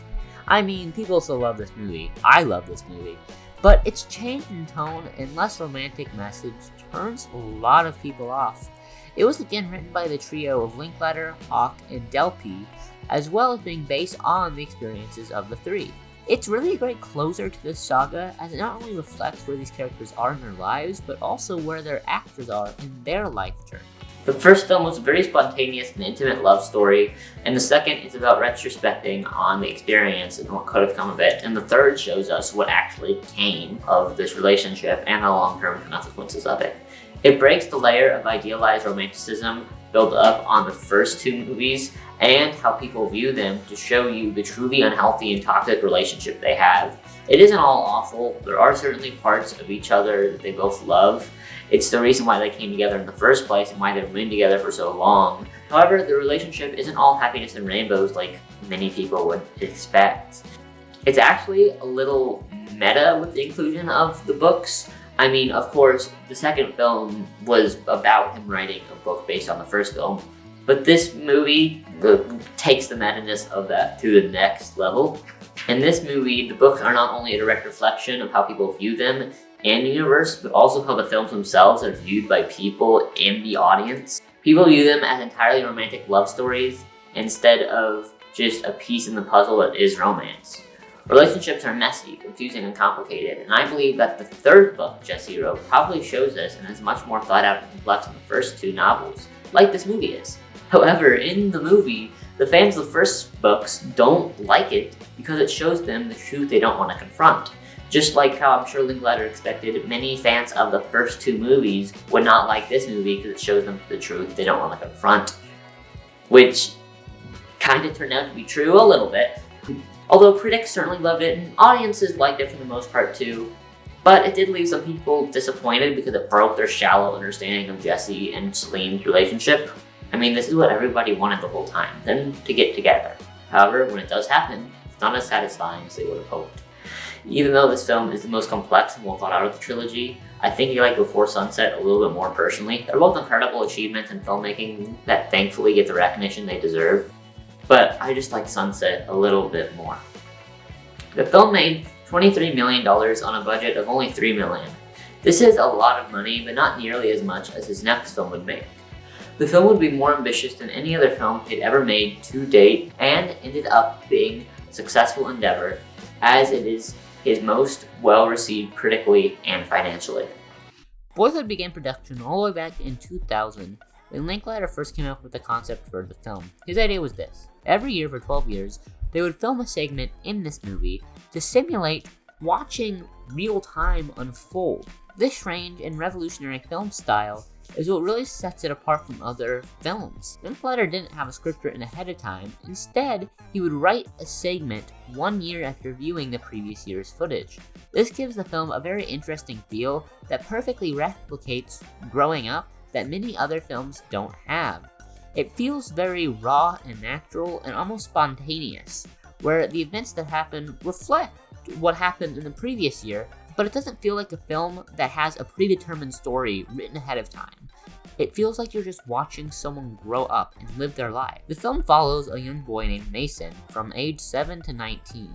I mean, people still love this movie. I love this movie. But its change in tone and less romantic message turns a lot of people off. It was again written by the trio of Linklater, Hawke, and Delpy, as well as being based on the experiences of the three. It's really a great closer to this saga, as it not only reflects where these characters are in their lives, but also where their actors are in their life journey.
The first film was a very spontaneous and intimate love story, and the second is about retrospecting on the experience and what could have come of it, and the third shows us what actually came of this relationship and the long-term consequences of it. It breaks the layer of idealized romanticism built up on the first two movies and how people view them to show you the truly unhealthy and toxic relationship they have. It isn't all awful. There are certainly parts of each other that they both love. It's the reason why they came together in the first place and why they've been together for so long. However, the relationship isn't all happiness and rainbows like many people would expect. It's actually a little meta with the inclusion of the books. I mean, of course, the second film was about him writing a book based on the first film, but this movie takes the meta-ness of that to the next level. In this movie, the books are not only a direct reflection of how people view them and the universe, but also how the films themselves are viewed by people in the audience. People view them as entirely romantic love stories instead of just a piece in the puzzle that is romance. Relationships are messy, confusing, and complicated, and I believe that the third book Jesse wrote probably shows this and is much more thought out and complex than the first two novels, like this movie is. However, in the movie, the fans of the first books don't like it because it shows them the truth they don't want to confront. Just like how I'm sure Linklater expected, many fans of the first two movies would not like this movie because it shows them the truth they don't want to confront. Which kind of turned out to be true a little bit. Although critics certainly loved it and audiences liked it for the most part too. But it did leave some people disappointed because it broke their shallow understanding of Jesse and Celine's relationship. I mean, this is what everybody wanted the whole time, them to get together. However, when it does happen, it's not as satisfying as they would have hoped. Even though this film is the most complex and well thought out of the trilogy, I think I like Before Sunset a little bit more personally. They're both incredible achievements in filmmaking that thankfully get the recognition they deserve, but I just like Sunset a little bit more. The film made $23 million on a budget of only $3 million. This is a lot of money, but not nearly as much as his next film would make. The film would be more ambitious than any other film he'd ever made to date, and ended up being a successful endeavor, as it is his most well-received critically and financially.
Boyhood began production all the way back in 2000, when Linklater first came up with the concept for the film. His idea was this: every year for 12 years, they would film a segment in this movie to simulate watching real time unfold. This strange and revolutionary film style is what really sets it apart from other films. Linklater didn't have a script written ahead of time. Instead, he would write a segment 1 year after viewing the previous year's footage. This gives the film a very interesting feel that perfectly replicates growing up that many other films don't have. It feels very raw and natural and almost spontaneous, where the events that happen reflect what happened in the previous year, but it doesn't feel like a film that has a predetermined story written ahead of time. It feels like you're just watching someone grow up and live their life. The film follows a young boy named Mason from age 7 to 19.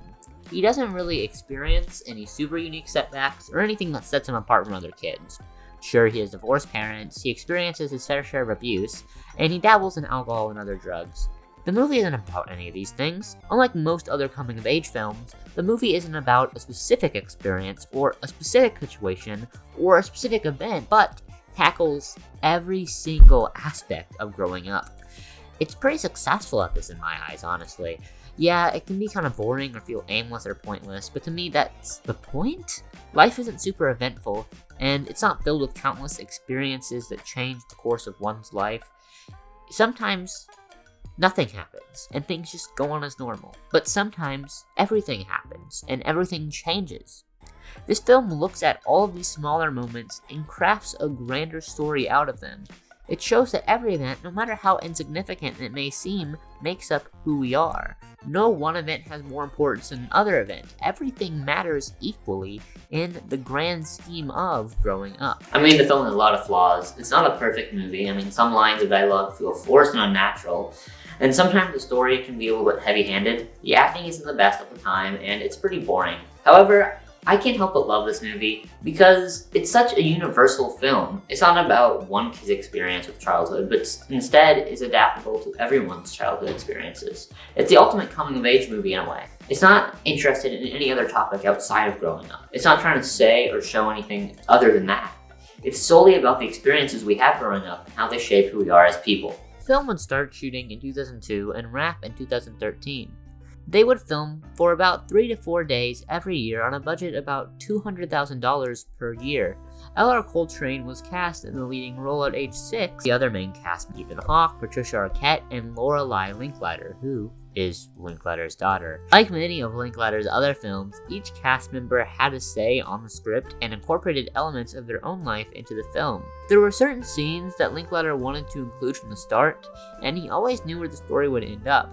He doesn't really experience any super unique setbacks or anything that sets him apart from other kids. Sure, he has divorced parents, he experiences his fair share of abuse, and he dabbles in alcohol and other drugs. The movie isn't about any of these things. Unlike most other coming-of-age films, the movie isn't about a specific experience or a specific situation or a specific event, but tackles every single aspect of growing up. It's pretty successful at this in my eyes, honestly. Yeah, it can be kind of boring or feel aimless or pointless, but to me that's the point. Life isn't super eventful, and it's not filled with countless experiences that change the course of one's life. Sometimes nothing happens, and things just go on as normal. But sometimes everything happens, and everything changes. This film looks at all of these smaller moments and crafts a grander story out of them. It shows that every event, no matter how insignificant it may seem, makes up who we are. No one event has more importance than another event. Everything matters equally in the grand scheme of growing up.
I mean, the film has a lot of flaws. It's not a perfect movie. I mean, some lines of dialogue feel forced and unnatural, and sometimes the story can be a little bit heavy-handed. The acting isn't the best at the time, and it's pretty boring. However, I can't help but love this movie because it's such a universal film. It's not about one kid's experience with childhood, but instead is adaptable to everyone's childhood experiences. It's the ultimate coming-of-age movie in a way. It's not interested in any other topic outside of growing up. It's not trying to say or show anything other than that. It's solely about the experiences we have growing up and how they shape who we are as people.
The film would start shooting in 2002 and wrap in 2013. They would film for about 3 to 4 days every year on a budget about $200,000 per year. Ella Coltrane was cast in the leading role at age 6. The other main cast were Ethan Hawke, Patricia Arquette, and Lorelei Linklater, who is Linklater's daughter. Like many of Linklater's other films, each cast member had a say on the script and incorporated elements of their own life into the film. There were certain scenes that Linklater wanted to include from the start, and he always knew where the story would end up.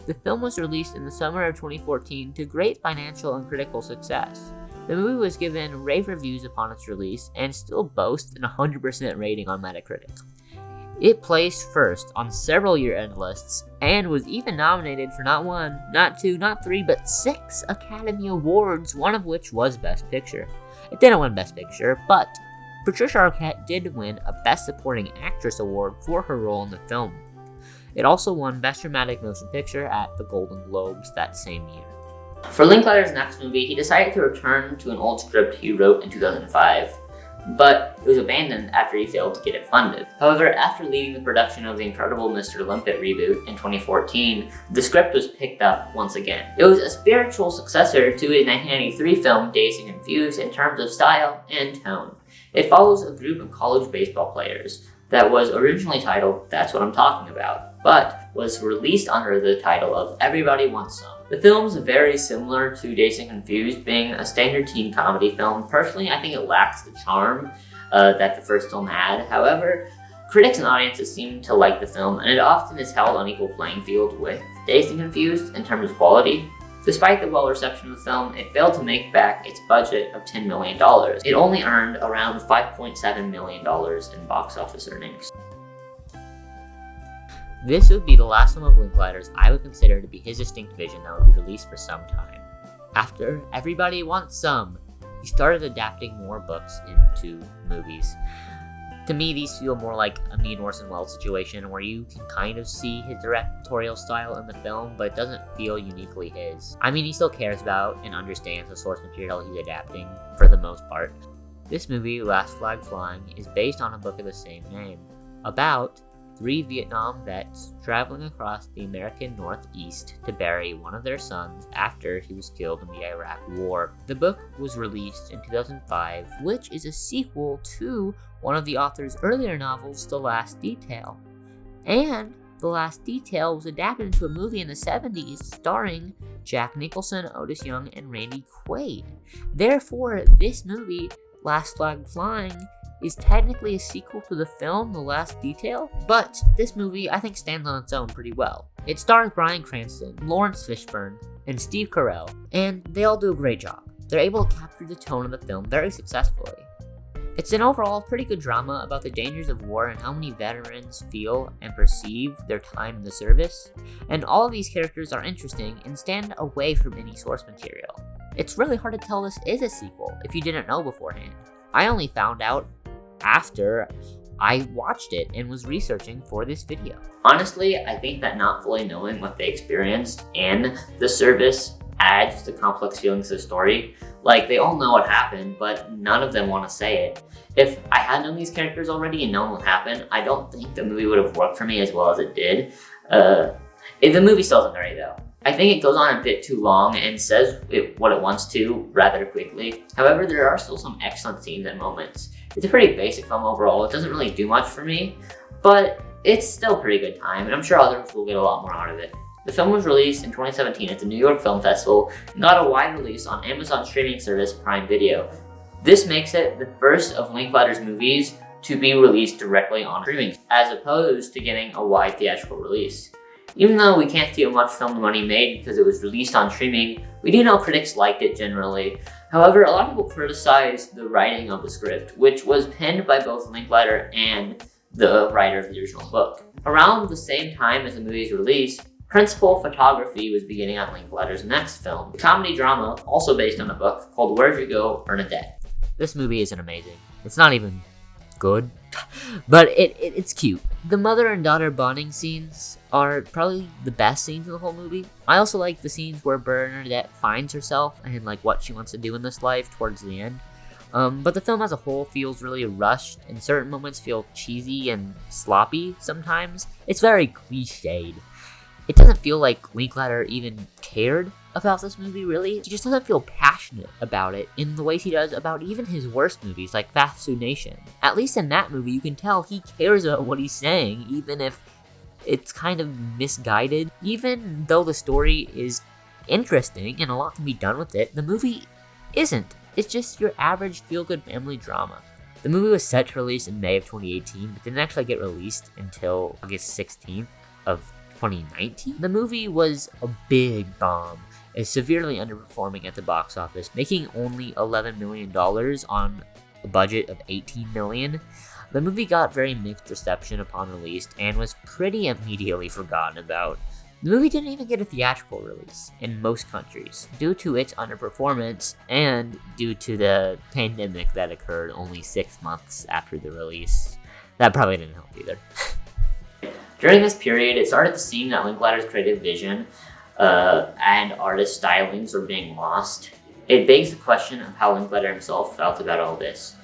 The film was released in the summer of 2014 to great financial and critical success. The movie was given rave reviews upon its release and still boasts an 100% rating on Metacritic. It placed first on several year-end lists and was even nominated for not 1, not 2, not 3, but 6 Academy Awards, one of which was Best Picture. It didn't win Best Picture, but Patricia Arquette did win a Best Supporting Actress award for her role in the film. It also won Best Dramatic Motion Picture at the Golden Globes that same year.
For Linklater's next movie, he decided to return to an old script he wrote in 2005, but it was abandoned after he failed to get it funded. However, after leading the production of the incredible Mr. Limpet reboot in 2014, the script was picked up once again. It was a spiritual successor to his 1993 film Dazed and Confused in terms of style and tone. It follows a group of college baseball players that was originally titled That's What I'm Talking About, but was released under the title of Everybody Wants Some. The film's very similar to Dazed and Confused, being a standard teen comedy film. Personally, I think it lacks the charm that the first film had. However, critics and audiences seem to like the film, and it often is held on equal playing field with Dazed and Confused in terms of quality. Despite the well reception of the film, it failed to make back its budget of $10 million. It only earned around $5.7 million in box office earnings.
This would be the last film of Linklater's I would consider to be his distinct vision that would be released for some time. After Everybody Wants Some, he he started adapting more books into movies. To me, these feel more like a Mead Orson Welles situation where you can kind of see his directorial style in the film, but it doesn't feel uniquely his. I mean, he still cares about and understands the source material he's adapting for the most part. This movie, Last Flag Flying, is based on a book of the same name, about 3 Vietnam vets traveling across the American Northeast to bury one of their sons after he was killed in the Iraq War. The book was released in 2005, which is a sequel to one of the author's earlier novels, The Last Detail. And The Last Detail was adapted into a movie in the 70s starring Jack Nicholson, Otis Young, and Randy Quaid. Therefore, this movie, Last Flag Flying, is technically a sequel to the film The Last Detail, but this movie I think stands on its own pretty well. It stars Bryan Cranston, Lawrence Fishburne, and Steve Carell, and they all do a great job. They're able to capture the tone of the film very successfully. It's an overall pretty good drama about the dangers of war and how many veterans feel and perceive their time in the service, and all of these characters are interesting and stand away from any source material. It's really hard to tell this is a sequel if you didn't know beforehand. I only found out after I watched it and was researching for this video. Honestly, I think that not fully knowing what they experienced in the service adds the complex feelings to the story. Like, they all know what happened, but none of them want to say it. If I had known these characters already and known what happened, I don't think the movie would have worked for me as well as it did. The movie still isn't great though. I think it goes on a bit too long and says what it wants to rather quickly. However, there are still some excellent scenes and moments. It's a pretty basic film overall. It doesn't really do much for me, but it's still a pretty good time, and I'm sure others will get a lot more out of it. The film was released in 2017 at the New York Film Festival and got a wide release on Amazon streaming service Prime Video. This makes it the first of Linklater's movies to be released directly on streaming, as opposed to getting a wide theatrical release. Even though we can't see how much film the money made because it was released on streaming, we do know critics liked it generally. However, a lot of people criticized the writing of the script, which was penned by both Linklater and the writer of the original book. Around the same time as the movie's release, principal photography was beginning on Linklater's next film, a comedy drama also based on a book called Where'd You Go, Bernadette. This movie isn't amazing. It's not even good, but it's cute. The mother and daughter bonding scenes are probably the best scenes in the whole movie. I also like the scenes where Bernadette finds herself and like what she wants to do in this life towards the end. But the film as a whole feels really rushed, and certain moments feel cheesy and sloppy sometimes. It's very cliched. It doesn't feel like Linklater even cared about this movie, really. He just doesn't feel passionate about it in the ways he does about even his worst movies, like Fast Food Nation. At least in that movie, you can tell he cares about what he's saying, even if it's kind of misguided. Even though the story is interesting and a lot can be done with it, the movie isn't. It's just your average feel-good family drama. The movie was set to release in May of 2018, but didn't actually get released until August 16th of 2019. The movie was a big bomb, is severely underperforming at the box office, making only $11 million on a budget of $18 million. The movie got very mixed reception upon release and was pretty immediately forgotten about. The movie didn't even get a theatrical release in most countries due to its underperformance and due to the pandemic that occurred only 6 months after the release. That probably didn't help either. During this period, it started to seem that Linklater's creative vision and artist stylings were being lost. It begs the question of how Linklater himself felt about all this.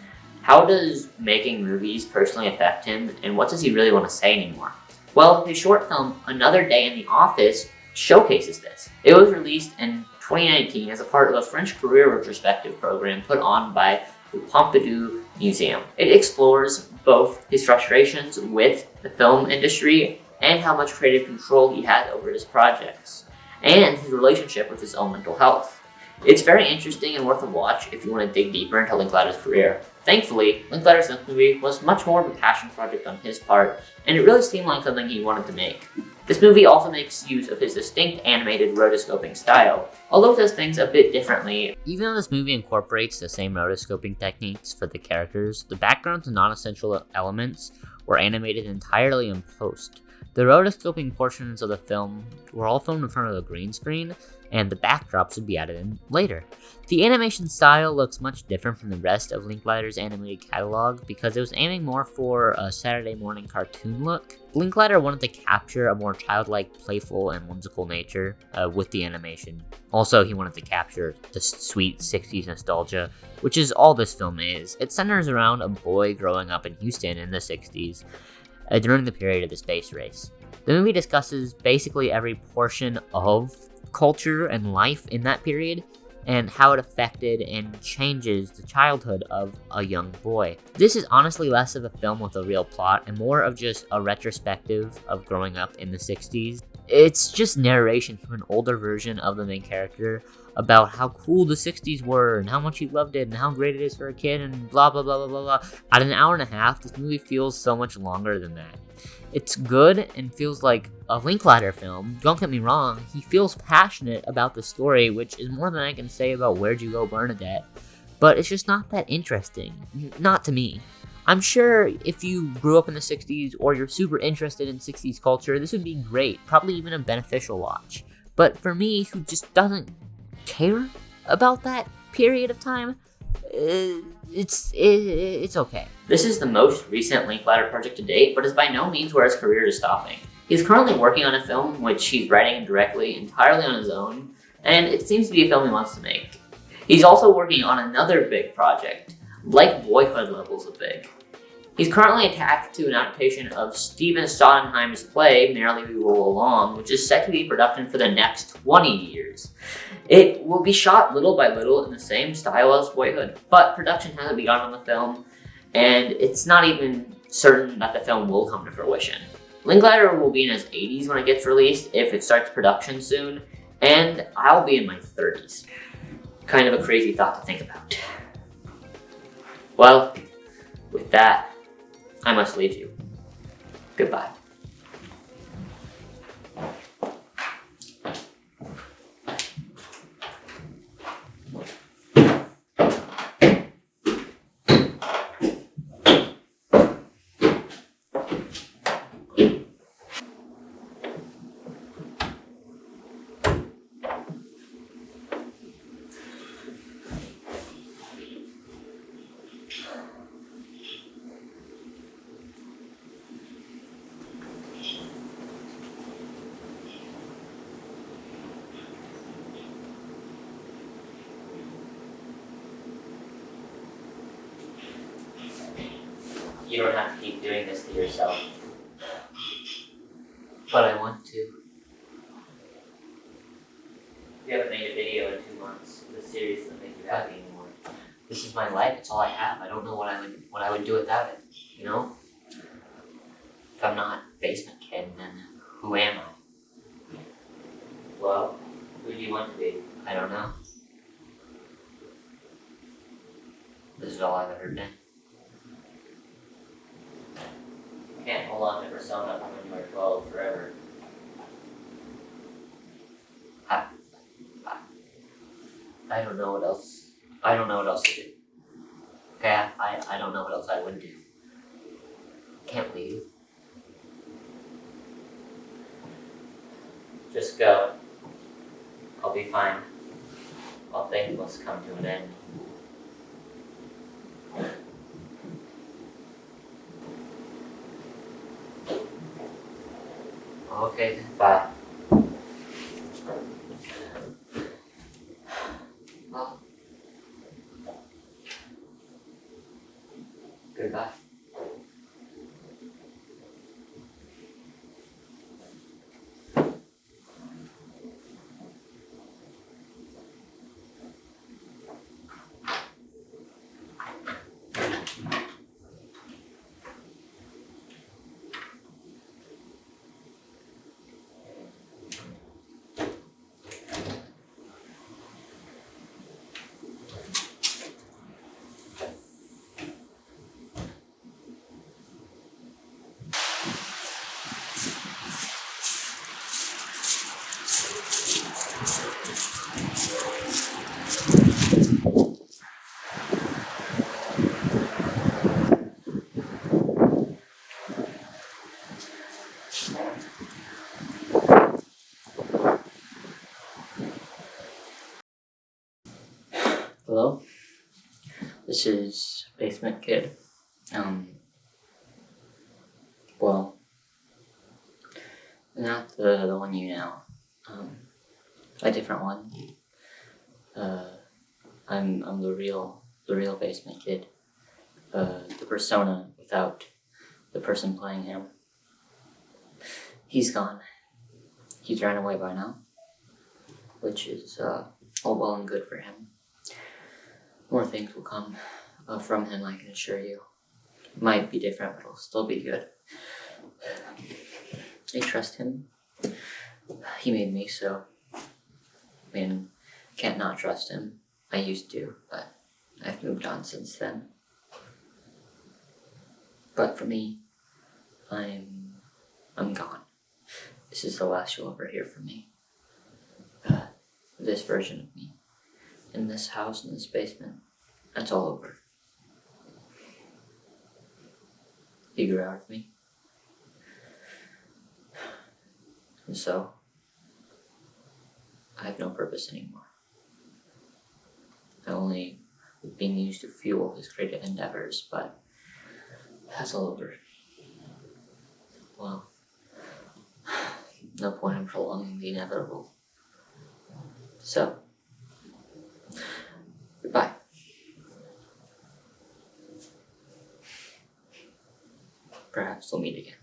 How does making movies personally affect him, and what does he really want to say anymore? Well, his short film, Another Day in the Office, showcases this. It was released in 2019 as a part of a French career retrospective program put on by the Pompidou Museum. It explores both his frustrations with the film industry and how much creative control he had over his projects, and his relationship with his own mental health. It's very interesting and worth a watch if you want to dig deeper into Linklater's career. Thankfully, Linklater's next movie was much more of a passion project on his part, and it really seemed like something he wanted to make. This movie also makes use of his distinct animated rotoscoping style, although it does things a bit differently. Even though this movie incorporates the same rotoscoping techniques for the characters, the backgrounds and non-essential elements were animated entirely in post. The rotoscoping portions of the film were all filmed in front of the green screen, and the backdrops would be added in later. The animation style looks much different from the rest of Linklater's animated catalog because it was aiming more for a Saturday morning cartoon look. Linklater wanted to capture a more childlike, playful, and whimsical nature with the animation. Also, he wanted to capture the sweet 60s nostalgia, which is all this film is. It centers around a boy growing up in Houston in the 60s during the period of the space race. The movie discusses basically every portion of culture and life in that period, and how it affected and changes the childhood of a young boy. This is honestly less of a film with a real plot and more of just a retrospective of growing up in the 60s. It's just narration from an older version of the main character about how cool the 60s were and how much he loved it and how great it is for a kid and blah blah blah blah blah blah. At an hour and a half, this movie feels so much longer than that. It's good and feels like a Linklater film. Don't get me wrong, he feels passionate about the story, which is more than I can say about Where'd You Go, Bernadette, but it's just not that interesting. Not to me. I'm sure if you grew up in the 60s or you're super interested in 60s culture, this would be great, probably even a beneficial watch. But for me, who just doesn't care about that period of time, it's okay. This is the most recent Linklater project to date, but is by no means where his career is stopping. He's currently working on a film which he's writing directly, entirely on his own, and it seems to be a film he wants to make. He's also working on another big project, like Boyhood levels of big. He's currently attached to an adaptation of Stephen Sondheim's play, Merrily We Roll Along, which is set to be in production for the next 20 years. It will be shot little by little in the same style as Boyhood, but production hasn't begun on the film, and it's not even certain that the film will come to fruition. Linklater will be in his 80s when it gets released, if it starts production soon, and I'll be in my 30s. Kind of a crazy thought to think about. Well, with that, I must leave you. Goodbye. You don't have to keep doing this to yourself. But I want to. You haven't made a video in 2 months. The series doesn't make you happy anymore. This is my life, it's all I have. I don't know what I would do without it, you know? If I'm not Basement Kid, then who am I? Well, who do you want to be? I don't know. This is all I've ever been. Can't hold on to persona from when you were 12 forever. I don't know what else. I don't know what else to do. Okay, I don't know what else I would do. Can't leave. Just go. I'll be fine. All things must come to an end. Okay, bye. Well, goodbye.
Hello? This is Basement Kid. Well, not the one you know. A different one. I'm the real Basement Kid. The persona without the person playing him. He's gone. He's ran away by now, which is all well and good for him. More things will come from him, I can assure you. It might be different, but it'll still be good. I trust him. He made me, so I mean, can't not trust him. I used to, but I've moved on since then. But for me, I'm gone. This is the last you'll ever hear from me. This version of me, in this house, in this basement, that's all over. You grew out of me. And so, I have no purpose anymore. I'm only being used to fuel his creative endeavors, but that's all over. Well, no point in prolonging the inevitable. So, goodbye. Perhaps we'll meet again.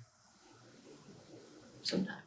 Sometime.